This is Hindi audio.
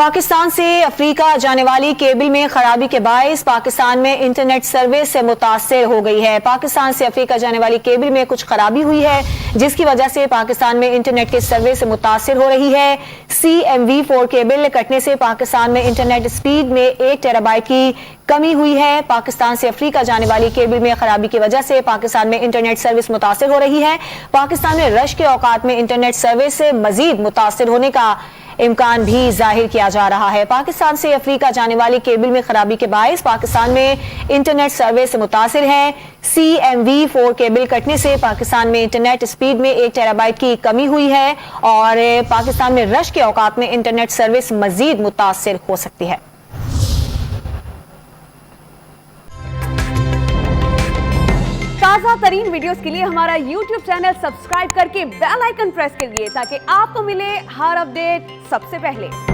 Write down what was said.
पाकिस्तान से अफ्रीका जाने वाली केबल में खराबी के बायस पाकिस्तान में इंटरनेट सर्विस से मुतासिर हो गई है। पाकिस्तान से अफ्रीका जाने वाली केबल में कुछ खराबी हुई है, जिसकी वजह से पाकिस्तान में इंटरनेट के सर्विस से मुतासिर हो रही है। CMV4 केबल कटने से पाकिस्तान में इंटरनेट स्पीड में 1 टेराबाइट की कमी हुई है। पाकिस्तान से अफ्रीका जाने वाली केबल में खराबी की वजह से पाकिस्तान में इंटरनेट सर्विस मुतासिर हो रही है। पाकिस्तान में रश के औकात में इंटरनेट सर्विस से मजीद मुतासिर होने का इम्कान भी जाहिर किया जा रहा है। पाकिस्तान से अफ्रीका जाने वाली केबल में खराबी के बायस पाकिस्तान में इंटरनेट सर्विस मुतासिर है। CMV4 केबल कटने से पाकिस्तान में इंटरनेट स्पीड में 1 टेराबाइट की कमी हुई है और पाकिस्तान में रश के औकात में इंटरनेट सर्विस मजीद मुतासिर हो सकती है। ताज़ा तरीन वीडियोस के लिए हमारा YouTube चैनल सब्सक्राइब करके बेल आइकन प्रेस करिए ताकि आपको मिले हर अपडेट सबसे पहले।